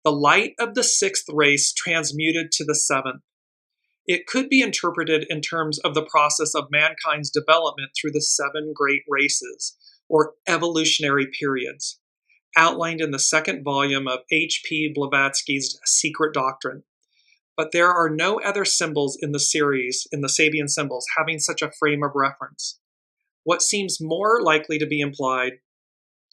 The light of the sixth race transmuted to the seventh. It could be interpreted in terms of the process of mankind's development through the seven great races, or evolutionary periods. outlined in the second volume of H.P. Blavatsky's Secret Doctrine. But there are no other symbols in the series, in the Sabian symbols, having such a frame of reference. What seems more likely to be implied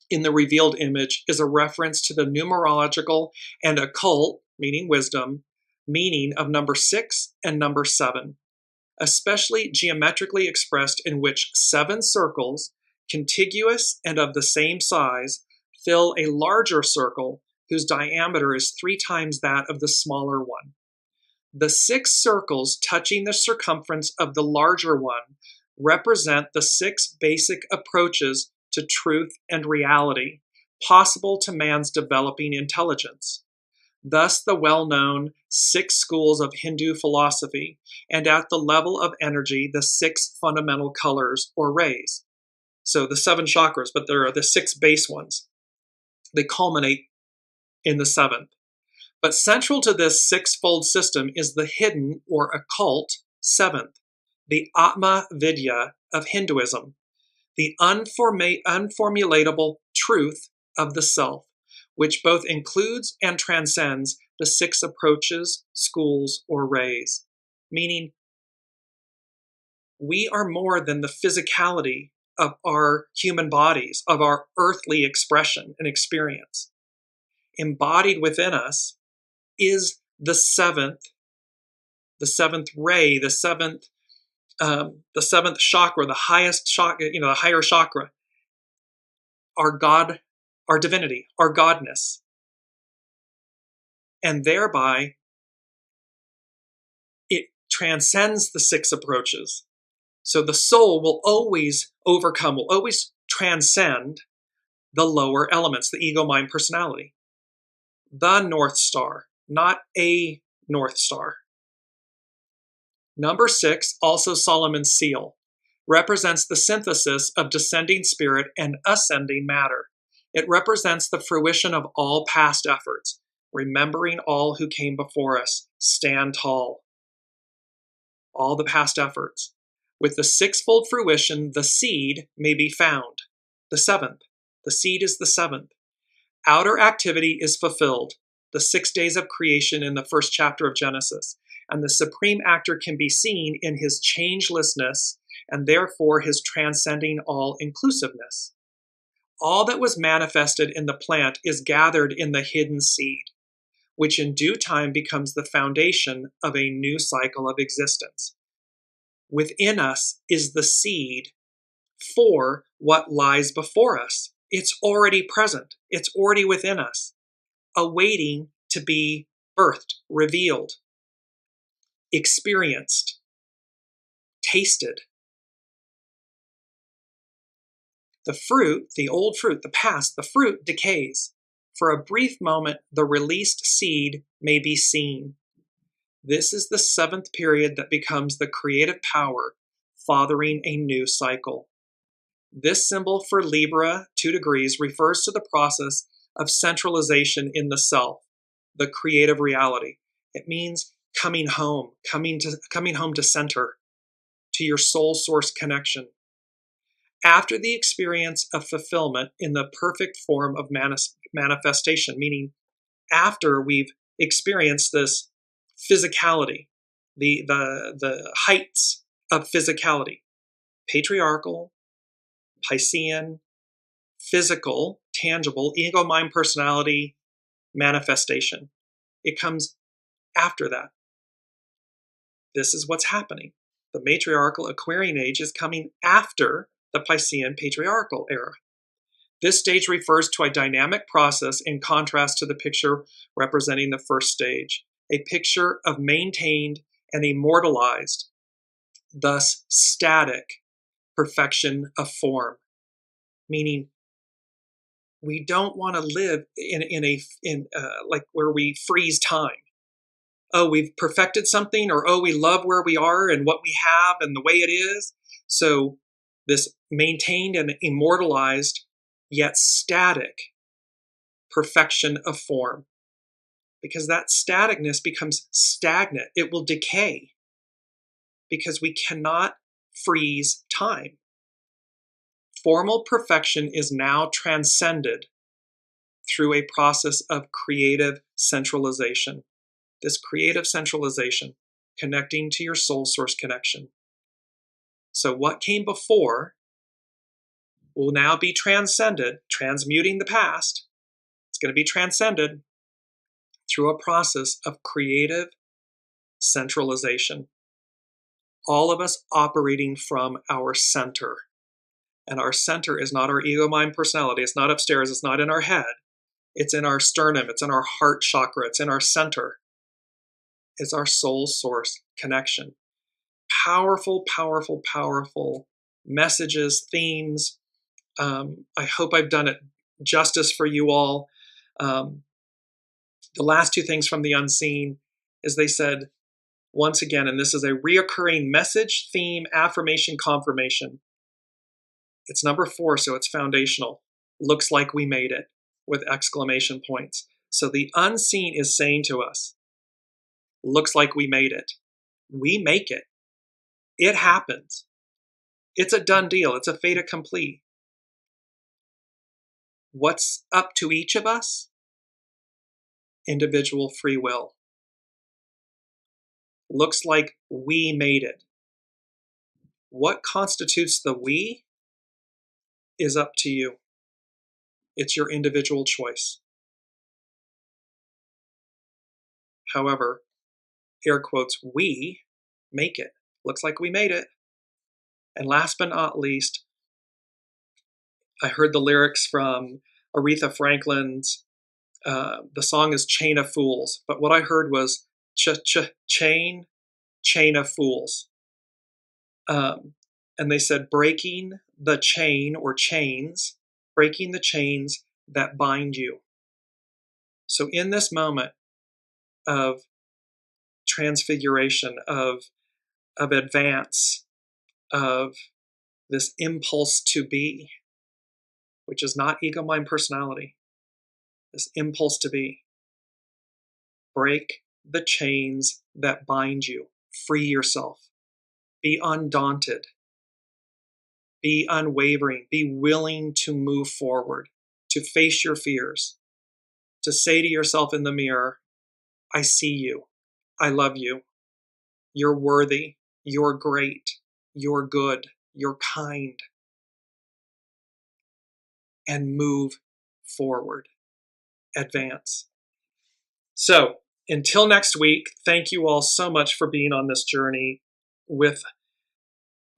in the revealed image is a reference to the numerological and occult, meaning wisdom, meaning of number 6 and number 7, especially geometrically expressed, in which 7 circles, contiguous and of the same size, fill a larger circle whose diameter is 3 times that of the smaller one. The 6 circles touching the circumference of the larger one represent the 6 basic approaches to truth and reality possible to man's developing intelligence. Thus, the well-known 6 schools of Hindu philosophy, and at the level of energy, the 6 fundamental colors or rays. So the 7 chakras, but there are the 6 base ones. They culminate in the 7th. But central to this 6-fold system is the hidden or occult 7th, the Atma Vidya of Hinduism, the unformulatable truth of the self, which both includes and transcends the 6 approaches, schools, or rays, meaning we are more than the physicality of our human bodies, of our earthly expression and experience. Embodied within us is the 7th ray, the 7th chakra, the highest chakra, the higher chakra, our God, our divinity, our godness. And thereby, it transcends the 6 approaches. So the soul will always overcome, will always transcend the lower elements, the ego, mind, personality. The North Star, not a North Star. Number 6, also Solomon's seal, represents the synthesis of descending spirit and ascending matter. It represents the fruition of all past efforts, remembering all who came before us, stand tall. All the past efforts. With the 6-fold fruition, the seed may be found. The 7th. The seed is the 7th. Outer activity is fulfilled. The 6 days of creation in the first chapter of Genesis. And the supreme actor can be seen in his changelessness and therefore his transcending all-inclusiveness. All that was manifested in the plant is gathered in the hidden seed, which in due time becomes the foundation of a new cycle of existence. Within us is the seed for what lies before us. It's already present. It's already within us, awaiting to be birthed, revealed, experienced, tasted. The fruit, the old fruit, the past, the fruit decays. For a brief moment, the released seed may be seen. This is the 7th period that becomes the creative power, fathering a new cycle. This symbol for Libra, 2 degrees, refers to the process of centralization in the self, the creative reality. It means coming home to center, to your soul source connection. After the experience of fulfillment in the perfect form of manifestation, meaning after we've experienced this physicality, the heights of physicality, patriarchal, Piscean, physical, tangible, ego, mind, personality, manifestation. It comes after that. This is what's happening. The matriarchal Aquarian age is coming after the Piscean patriarchal era. This stage refers to a dynamic process in contrast to the picture representing the first stage, a picture of maintained and immortalized, thus static, perfection of form, meaning we don't want to live in like where we freeze time. Oh, we've perfected something, or oh, we love where we are and what we have and the way it is. So this maintained and immortalized yet static perfection of form, because that staticness becomes stagnant. It will decay because we cannot freeze time. Formal perfection is now transcended through a process of creative centralization. This creative centralization, connecting to your soul source connection. So what came before will now be transcended, transmuting the past. It's going to be transcended through a process of creative centralization. All of us operating from our center. And our center is not our ego, mind, personality. It's not upstairs. It's not in our head. It's in our sternum. It's in our heart chakra. It's in our center. It's our soul source connection. Powerful, powerful, powerful messages, themes. I hope I've done it justice for you all. The last two things from the unseen is they said, once again, and this is a reoccurring message, theme, affirmation, confirmation. It's number 4, so it's foundational. Looks like we made it, with exclamation points. So the unseen is saying to us, looks like we made it. We make it. It happens. It's a done deal. It's a fait accompli. What's up to each of us? Individual free will. Looks like we made it. What constitutes the we is up to you. It's your individual choice. However, air quotes, we make it. Looks like we made it. And last but not least, I heard the lyrics from Aretha Franklin's, the song is Chain of Fools, but what I heard was chain of fools. And they said breaking the chain or chains, breaking the chains that bind you. So in this moment of transfiguration, of advance, of this impulse to be, which is not ego, mind, personality, this impulse to be, break the chains that bind you. Free yourself. Be undaunted. Be unwavering. Be willing to move forward, to face your fears, to say to yourself in the mirror, I see you. I love you. You're worthy. You're great. You're good. You're kind. And move forward. Advance. So, until next week, thank you all so much for being on this journey with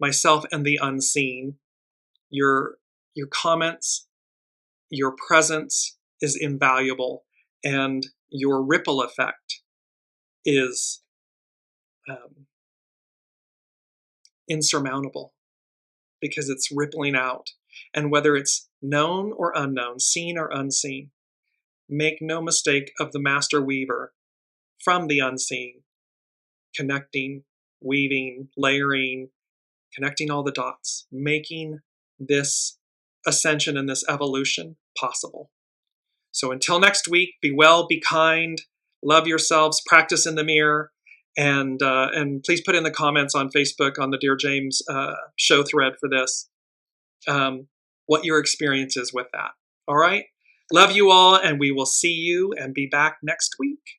myself and the unseen. Your comments, your presence is invaluable, and your ripple effect is insurmountable because it's rippling out. And whether it's known or unknown, seen or unseen, make no mistake of the master weaver from the unseen, connecting, weaving, layering, connecting all the dots, making this ascension and this evolution possible. So until next week, be well, be kind, love yourselves, practice in the mirror, and please put in the comments on Facebook on the Dearjames show thread for this, what your experience is with that. All right? Love you all, and we will see you and be back next week.